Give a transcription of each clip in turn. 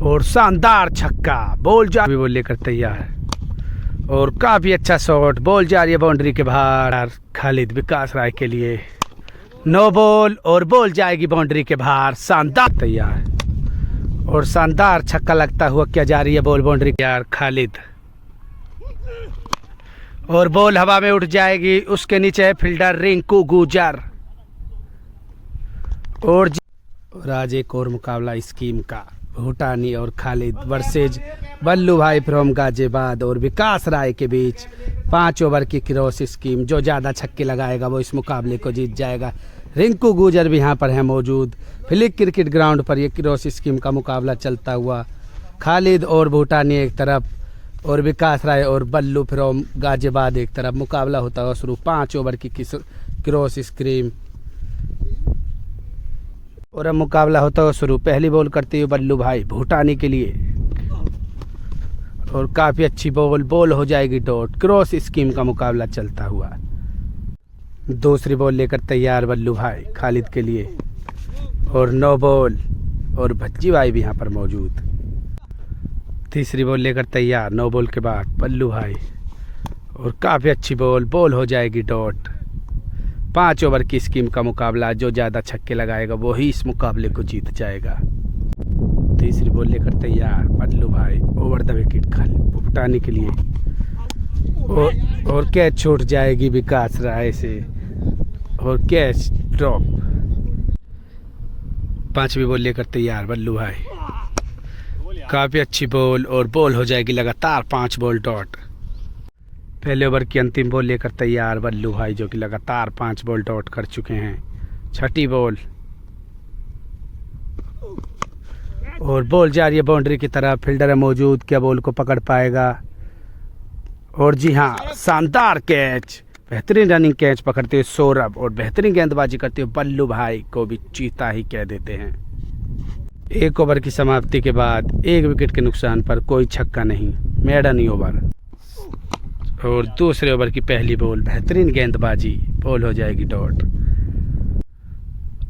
और शानदार छक्का, बॉल जा भी बॉल लेकर तैयार और काफी अच्छा शॉट, बॉल जा रही है बाउंड्री के बाहर। खालिद विकास राय के लिए नो बॉल और बॉल जाएगी बाउंड्री के बाहर। शानदार तैयार और शानदार छक्का लगता हुआ क्या जा रही है बॉल बाउंड्री के यार। खालिद और बॉल हवा में उठ जाएगी, उसके नीचे है फील्डर रिंकू गुजर। और आज एक और मुकाबला स्कीम का, भूटानी और खालिद वर्सेज बल्लू भाई फ्रॉम गाजियाबाद और विकास राय के बीच 5 ओवर की क्रॉस स्कीम। जो ज़्यादा छक्के लगाएगा वो इस मुकाबले को जीत जाएगा। रिंकू गुजर भी यहाँ पर है मौजूद। फिलिक क्रिकेट ग्राउंड पर यह क्रॉस स्कीम का मुकाबला चलता हुआ, खालिद और भूटानी एक तरफ और विकास राय और बल्लू फ्रॉम गाजियाबाद एक तरफ मुकाबला होता हुआ शुरू। 5 ओवर की क्रॉस स्कीम और अब मुकाबला होता हुआ शुरू। पहली बॉल करते हुए बल्लू भाई भूटानी के लिए और काफ़ी अच्छी बॉल हो जाएगी डॉट। क्रॉस स्कीम का मुकाबला चलता हुआ। दूसरी बॉल लेकर तैयार बल्लू भाई खालिद के लिए और नो बॉल और भज्जी भाई भी यहाँ पर मौजूद। तीसरी बॉल लेकर तैयार, नो बॉल के बाद बल्लू भाई और काफ़ी अच्छी बॉल हो जाएगी डॉट। 5 ओवर की स्कीम का मुकाबला, जो ज़्यादा छक्के लगाएगा वो ही इस मुकाबले को जीत जाएगा। तीसरी बॉल लेकर तैयार बल्लू भाई ओवर द विकेट खालिद भूटानी के लिए और कैच छूट जाएगी विकास राय से और कैच ड्रॉप। 5वीं बॉल लेकर तैयार बल्लू भाई, काफ़ी अच्छी बॉल हो जाएगी लगातार 5 बॉल डॉट। पहले ओवर की अंतिम बॉल लेकर तैयार बल्लू भाई, जो कि लगातार 5 बॉल डॉट कर चुके हैं। छठी बॉल और बॉल जा रही है बाउंड्री की तरफ। फील्डर है मौजूद, क्या बॉल को पकड़ पाएगा? और जी हाँ, शानदार कैच, बेहतरीन रनिंग कैच पकड़ते हुए सौरभ और बेहतरीन गेंदबाजी करते हुए बल्लू भाई को भी चीता ही कह देते हैं। 1 ओवर की समाप्ति के बाद 1 विकेट के नुकसान पर कोई छक्का नहीं, मेडन ओवर। और दूसरे ओवर की पहली बॉल, बेहतरीन गेंदबाजी, बॉल हो जाएगी डॉट।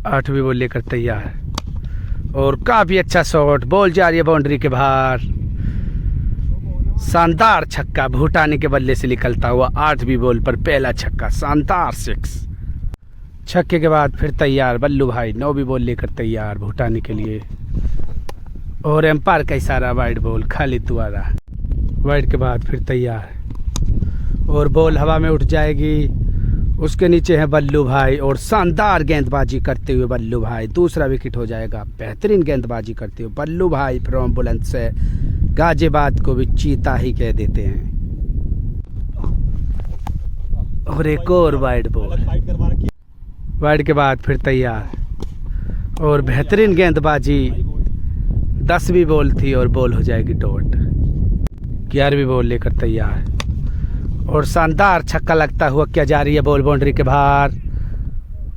8वीं बॉल लेकर तैयार और काफ़ी अच्छा शॉट, बॉल जा रही है बाउंड्री के बाहर। शानदार छक्का भूटानी के बल्ले से निकलता हुआ 8वीं बॉल पर पहला छक्का, शानदार 6। छक्के के बाद फिर तैयार बल्लू भाई, 9वीं बॉल लेकर तैयार भूटानी के लिए और एम्पायर का इशारा, वाइड बॉल खालिद द्वारा। वाइड के बाद फिर तैयार और बॉल हवा में उठ जाएगी, उसके नीचे है बल्लू भाई और शानदार गेंदबाजी करते हुए बल्लू भाई, दूसरा विकेट हो जाएगा। बेहतरीन गेंदबाजी करते हुए बल्लू भाई फ्रॉम बुलंद से गाजियाबाद को भी चीता ही कह देते हैं। और एक और वाइड बॉल, वाइड के बाद फिर तैयार और बेहतरीन गेंदबाजी। 10वीं बॉल थी और बॉल हो जाएगी डॉट। 11वीं बॉल लेकर तैयार और शानदार छक्का लगता हुआ क्या जा रही है बॉल बाउंड्री के बाहर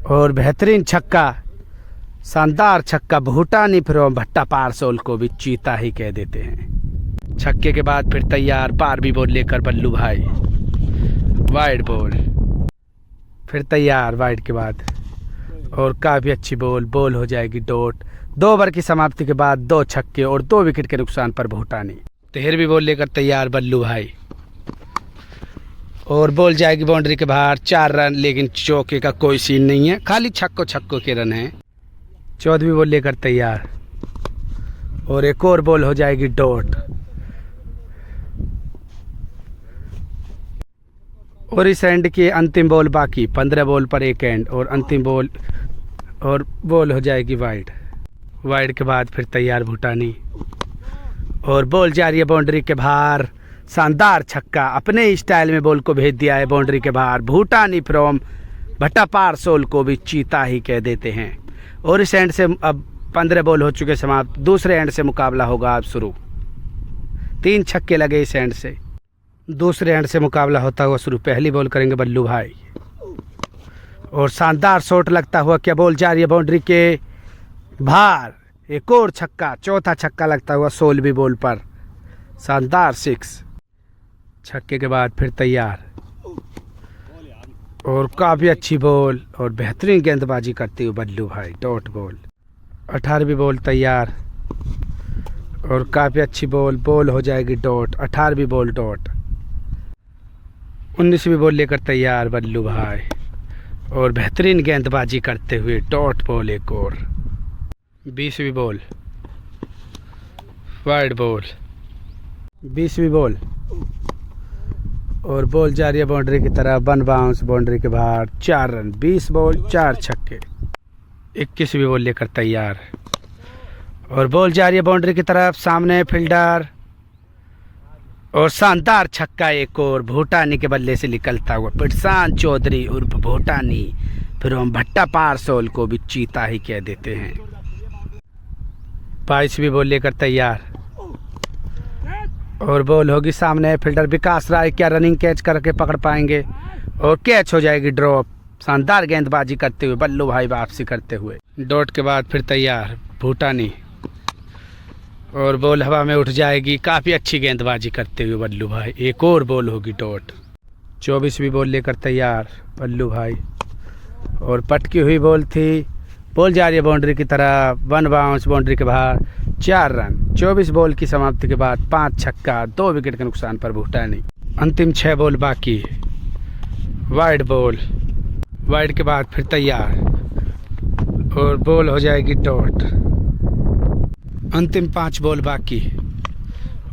और बेहतरीन छक्का, शानदार छक्का भूटानी फ्रॉम भट्टा पारसोल को भी चीता ही कह देते हैं। छक्के के बाद फिर तैयार 12वीं बॉल लेकर बल्लू भाई, वाइड बॉल, फिर तैयार वाइड के बाद और काफ़ी अच्छी बॉल हो जाएगी डॉट। 2 ओवर की समाप्ति के बाद 2 छक्के और 2 विकेट के नुकसान पर भूटानी। 13वीं बॉल लेकर तैयार बल्लू भाई और बॉल जाएगी बाउंड्री के बाहर। 4 रन, लेकिन चौके का कोई सीन नहीं है, खाली छक्कों के रन हैं। 14वीं बॉल लेकर तैयार और एक और बॉल हो जाएगी डॉट। और इस एंड की अंतिम बॉल बाकी, 15 बॉल पर 1 एंड और अंतिम बॉल और बॉल हो जाएगी वाइड। वाइड के बाद फिर तैयार भूटानी और बॉल जा रही है बाउंड्री के बाहर। शानदार छक्का, अपने स्टाइल में बॉल को भेज दिया है बाउंड्री के बाहर। भूटानी फ्रॉम भट्टा पारसोल को भी चीता ही कह देते हैं। और इस एंड से अब 15 बॉल हो चुके समाप्त। दूसरे एंड से मुकाबला होगा अब शुरू। 3 छक्के लगे इस एंड से, दूसरे एंड से मुकाबला होता हुआ शुरू। पहली बॉल करेंगे बल्लू भाई और शानदार शॉट लगता हुआ क्या बॉल जा रही है बाउंड्री के बाहर। एक और छक्का, चौथा छक्का लगता हुआ 16वीं बॉल पर, शानदार 6। छक्के के बाद फिर तैयार और काफ़ी अच्छी बॉल और बेहतरीन गेंदबाजी करते हुए बल्लू भाई, डॉट बॉल। 18वीं बॉल तैयार और काफ़ी अच्छी बॉल, बॉल हो जाएगी डॉट। 18वीं बॉल डॉट। 19वीं बॉल लेकर तैयार बल्लू भाई, और बेहतरीन गेंदबाजी करते हुए डॉट बॉल एक और। 20वीं बॉल वाइड बॉल। 20वीं बॉल, और बॉल जा रही है बाउंड्री की तरफ, 1 बाउंस बाउंड्री के बाहर, 4 रन। 20 बॉल 4 छक्के। 21वीं बॉल लेकर तैयार, और बॉल जा रही है बाउंड्री की तरफ, सामने फील्डर, और शानदार छक्का एक और भूटानी के बल्ले से निकलता हुआ। प्रशांत चौधरी उर्फ भूटानी, फिर हम भट्टा पारसोल को भी चीता ही कह देते हैं। 22वीं बॉल लेकर तैयार, और बॉल होगी सामने, फील्डर विकास राय क्या रनिंग कैच करके पकड़ पाएंगे, और कैच हो जाएगी ड्रॉप। शानदार गेंदबाजी करते हुए बल्लू भाई वापसी करते हुए। डॉट के बाद फिर तैयार भूटानी, और बॉल हवा में उठ जाएगी। काफ़ी अच्छी गेंदबाजी करते हुए बल्लू भाई, एक और बॉल होगी डॉट। 24वीं बॉल लेकर तैयार बल्लू भाई, और पटकी हुई बॉल थी, बॉल जा रही है बाउंड्री की तरफ, 1 बाउंस बाउंड्री के बाहर, 4 रन। 24 बॉल की समाप्ति के बाद 5 छक्का, 2 विकेट के नुकसान पर भूटानी। अंतिम 6 बॉल बाकी। वाइड बॉल, वाइड के बाद फिर तैयार, और बॉल हो जाएगी डॉट। अंतिम 5 बॉल बाकी,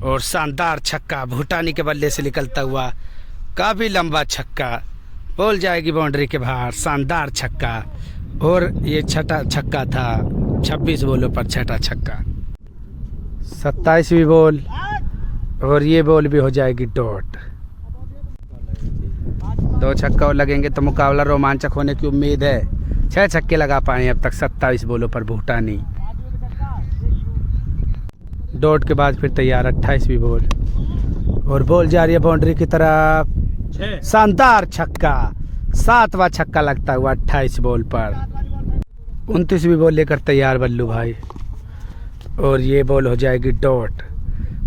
और शानदार छक्का भूटानी के बल्ले से निकलता हुआ, काफ़ी लंबा छक्का, बॉल जाएगी बाउंड्री के बाहर। शानदार छक्का, और ये छठा छक्का था 26 बॉलों पर, छठा छक्का। 27वीं बॉल, और ये बॉल भी हो जाएगी डॉट। 2 छक्का और लगेंगे तो मुकाबला रोमांचक होने की उम्मीद है। 6 छक्के लगा पाए अब तक 27 बॉलों पर भूटानी। डॉट के बाद फिर तैयार 28वीं बॉल, और बॉल जा रही है बाउंड्री की तरफ, शानदार छक्का, 7वां छक्का लगता हुआ 28 बॉल पर। 29वीं बॉल लेकर तैयार बल्लू भाई, और ये बॉल हो जाएगी डॉट।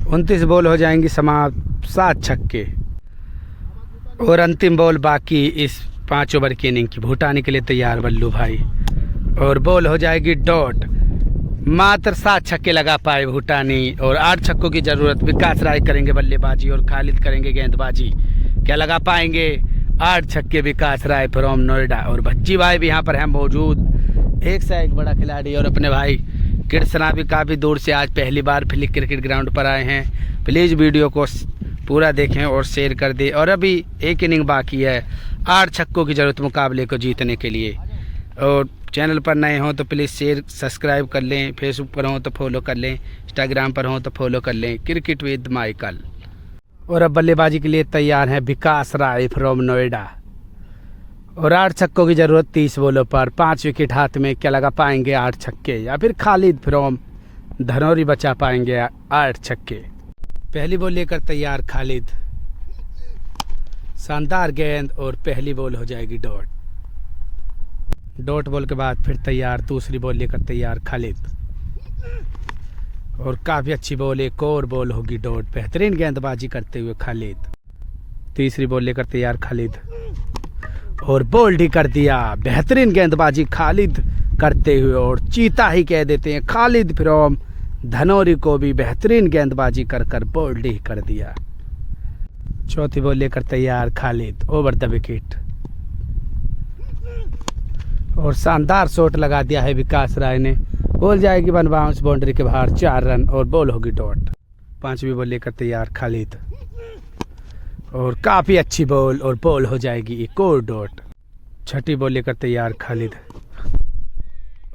29 बॉल हो जाएंगी समाप्त, 7 छक्के, और अंतिम बॉल बाकी इस 5 ओवर की इनिंग की। भूटानी के लिए तैयार बल्लू भाई, और बॉल हो जाएगी डॉट। मात्र 7 छक्के लगा पाए भूटानी, और 8 छक्कों की ज़रूरत। विकास राय करेंगे बल्लेबाजी, और खालिद करेंगे गेंदबाजी। क्या लगा पाएंगे? 8 छक्के विकास राय फ्रॉम नोएडा, और भज्जी भाई भी यहाँ पर हैं मौजूद, एक से एक बड़ा खिलाड़ी। और अपने भाई कृष्णा भी काफ़ी दूर से आज पहली बार फिलिक क्रिकेट ग्राउंड पर आए हैं। प्लीज़ वीडियो को पूरा देखें और शेयर कर दें। और अभी एक इनिंग बाकी है, 8 छक्कों की ज़रूरत मुकाबले को जीतने के लिए। और चैनल पर नए हों तो प्लीज़ शेयर सब्सक्राइब कर लें, फेसबुक पर हों तो फॉलो कर लें, इंस्टाग्राम पर हों तो फॉलो कर लें, क्रिकेट विद माइकल। और अब बल्लेबाजी के लिए तैयार हैं विकास राय फ्रॉम नोएडा, और 8 छक्कों की ज़रूरत 30 बॉलों पर, 5 विकेट हाथ में। क्या लगा पाएंगे 8 छक्के, या फिर खालिद फ्रॉम धनौरी बचा पाएंगे 8 छक्के। पहली बॉल लेकर तैयार खालिद, शानदार गेंद, और पहली बॉल हो जाएगी डॉट। डॉट बॉल के बाद फिर तैयार दूसरी बॉल लेकर तैयार खालिद, और काफ़ी अच्छी बॉल, एक और बॉल होगी डॉट। बेहतरीन गेंदबाजी करते हुए खालिद। तीसरी बॉल लेकर तैयार खालिद, और बोल्ड ही कर दिया। बेहतरीन गेंदबाजी खालिद करते हुए, और चीता ही कह देते हैं खालिद फ्रॉम धनौरी को भी बेहतरीन गेंदबाजी कर बोल्ड ही कर दिया। चौथी बॉल लेकर तैयार खालिद, ओवर द विकेट, और शानदार शॉट लगा दिया है विकास राय ने। बॉल जाएगी 1 बाउंस बाउंड्री के बाहर, 4 रन, और बॉल होगी डॉट। 5वीं बॉल लेकर तैयार खालिद, और काफ़ी अच्छी बॉल, और बॉल हो जाएगी एक और डॉट। 6ठी बॉल लेकर तैयार खालिद,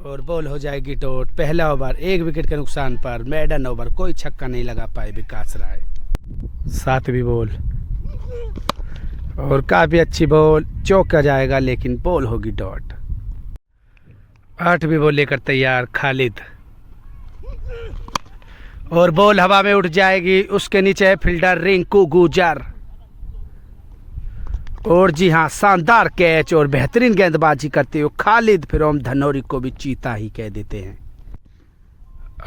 और बॉल हो जाएगी डॉट। पहला ओवर 1 विकेट के नुकसान पर, मेडन ओवर, कोई छक्का नहीं लगा पाए विकास राय। 7वीं बॉल, और काफ़ी अच्छी बॉल, चौका जाएगा लेकिन बॉल होगी डॉट। 8वीं बॉल लेकर तैयार खालिद, और बॉल हवा में उठ जाएगी। उसके नीचे है फील्डर रिंकू गुजर, और जी हाँ, शानदार कैच और बेहतरीन गेंदबाजी करते हुए खालिद फ्रॉम धनौरी को भी चीता ही कह देते हैं।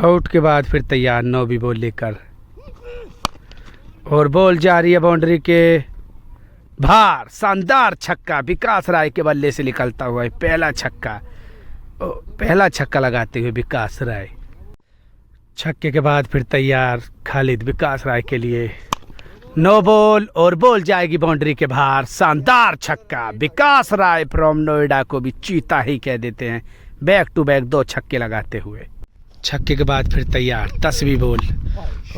आउट के बाद फिर तैयार 9वीं बॉल लेकर, और बॉल जा रही है बाउंड्री के बाहर। शानदार छक्का विकास राय के बल्ले से निकलता हुआ है, पहला छक्का लगाते हुए विकास राय। छक्के के बाद फिर तैयार खालिद विकास राय के लिए। नो बॉल और बॉल जाएगी बाउंड्री के बाहर। शानदार छक्का, विकास राय फ्रॉम नोएडा को भी चीता ही कह देते हैं, बैक टू बैक 2 छक्के लगाते हुए। छक्के के बाद फिर तैयार 10वीं बॉल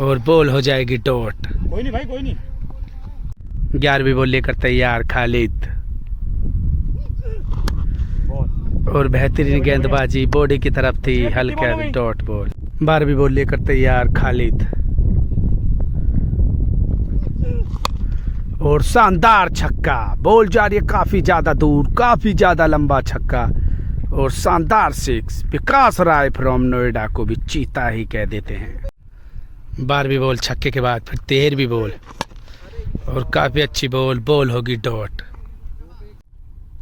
और बॉल हो जाएगी डॉट। कोई नहीं भाई, कोई नहीं। 11वीं बॉल लेकर तैयार खालिद और बेहतरीन गेंदबाजी बॉडी की तरफ थी, हल्का डॉट बॉल। 12वीं बॉल लेकर तैयार खालिद और शानदार छक्का, बॉल जा रही है काफी ज्यादा दूर, काफी ज्यादा लंबा छक्का और शानदार 6। विकास राय फ्रॉम नोएडा को भी चीता ही कह देते हैं। 12वीं बॉल छक्के के बाद फिर 13वीं बॉल और काफी अच्छी बॉल, बॉल होगी डॉट।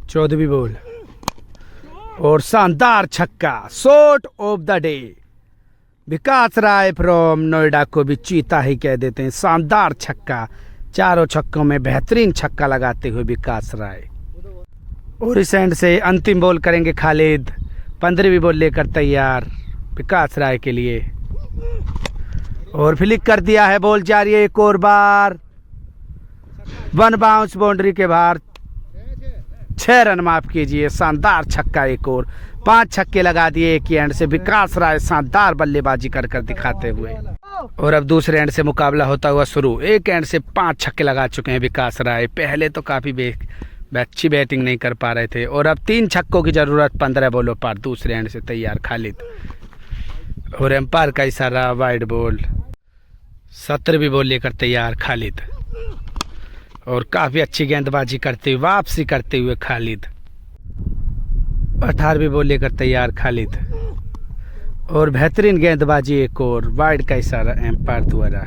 14वीं बॉल और शानदार छक्का, shot of the day. Vikas Rai from Noida को भी चीता ही कह देते हैं, शानदार छक्का, चारों छक्कों में बेहतरीन छक्का लगाते हुए विकास राय। और इस एंड से अंतिम बॉल करेंगे खालिद, 15वीं बॉल लेकर तैयार विकास राय के लिए और फ्लिक कर दिया है, बॉल जा रही है एक और बार, 1 बाउंस बाउंड्री के बाहर, 6 रन माफ कीजिए। शानदार छक्का एक और, 5 छक्के लगा दिए एक ही एंड से विकास राय, शानदार बल्लेबाजी कर दिखाते हुए। और अब दूसरे एंड से मुकाबला होता हुआ शुरू। एक एंड से 5 छक्के लगा चुके हैं विकास राय, पहले तो काफ़ी अच्छी बैटिंग नहीं कर पा रहे थे और अब 3 छक्कों की ज़रूरत 15 बॉलों पर। दूसरे एंड से तैयार खालिद और एम्पायर का इशारा, वाइड बॉल। 17वीं बॉल लेकर तैयार खालिद और काफ़ी अच्छी गेंदबाजी करते हुए, वापसी करते हुए खालिद। 18वीं बॉल लेकर तैयार खालिद और बेहतरीन गेंदबाजी एक और, वाइड का इशारा एम्पायर द्वारा।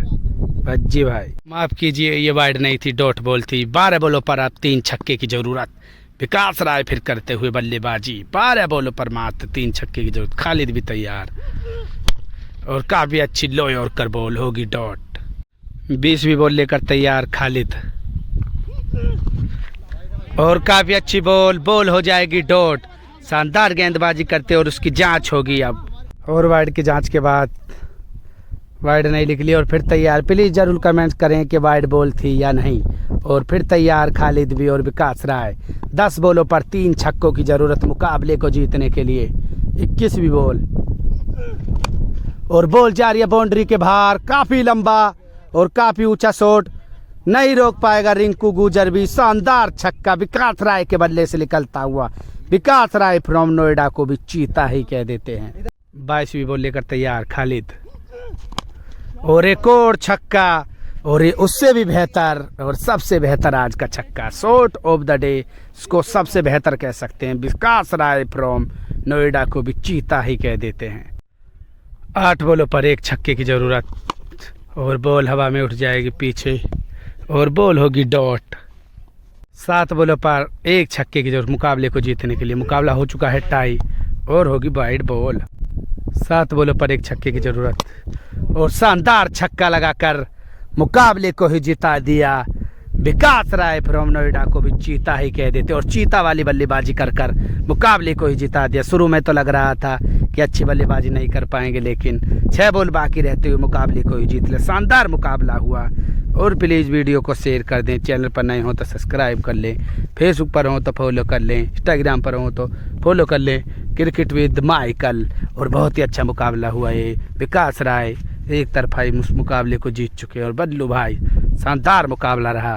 भज्जी भाई माफ कीजिए, ये वाइड नहीं थी, डॉट बॉल थी। 12 बॉलों पर अब 3 छक्के की जरूरत। विकास राय फिर करते हुए बल्लेबाजी, 12 बॉलों पर मात्र 3 छक्के की जरूरत। खालिद भी तैयार और काफी अच्छी लो यॉर्कर बॉल होगी डॉट। 20वीं बॉल लेकर तैयार खालिद और काफी अच्छी बॉल, बॉल हो जाएगी डॉट। शानदार गेंदबाजी करते और उसकी जांच होगी अब, और वाइड की जांच के बाद वाइड नहीं निकली और फिर तैयार। प्लीज़ ज़रूर कमेंट करें कि वाइड बॉल थी या नहीं। और फिर तैयार खालिद भी और विकास राय, 10 बॉलों पर 3 छक्कों की ज़रूरत मुकाबले को जीतने के लिए। 21वीं बॉल और बॉल जा रही है बाउंड्री के बाहर, काफ़ी लंबा और काफ़ी ऊंचा शॉट, नहीं रोक पाएगा रिंकू गुजर भी। शानदार छक्का विकास राय के बल्ले से निकलता हुआ। विकास राय फ्रॉम नोएडा को भी चीता ही कह देते हैं। 22वीं बॉल लेकर तैयार खालिद और एक और छक्का, और ये उससे भी बेहतर और सबसे बेहतर आज का छक्का, शॉट ऑफ द डे, इसको सबसे बेहतर कह सकते हैं। विकास राय फ्रॉम नोएडा को भी चीता ही कह देते हैं। 8 बॉलों पर 1 छक्के की ज़रूरत और बॉल हवा में उठ जाएगी पीछे और बॉल होगी डॉट। 7 बॉलों पर 1 छक्के की जरूरत मुकाबले को जीतने के लिए। मुकाबला हो चुका है टाई और होगी वाइड बॉल। 7 बॉलों पर 1 छक्के की जरूरत और शानदार छक्का लगाकर मुकाबले को ही जिता दिया। विकास राय फ्रॉम नोएडा को भी चीता ही कह देते और चीता वाली बल्लेबाजी कर मुकाबले को ही जिता दिया। शुरू में तो लग रहा था कि अच्छी बल्लेबाजी नहीं कर पाएंगे, लेकिन 6 बॉल बाकी रहते हुए मुकाबले को ही जीत लिया। शानदार मुकाबला हुआ। और प्लीज़ वीडियो को शेयर कर दें, चैनल पर नए हो तो सब्सक्राइब कर लें, फेसबुक पर हो तो फॉलो कर लें, इंस्टाग्राम पर हो तो फॉलो कर लें। Cricket with Michael. और बहुत ही अच्छा मुकाबला हुआ ये। विकास राय एक तरफा मुकाबले को जीत चुके और बल्लू भाई शानदार मुकाबला रहा।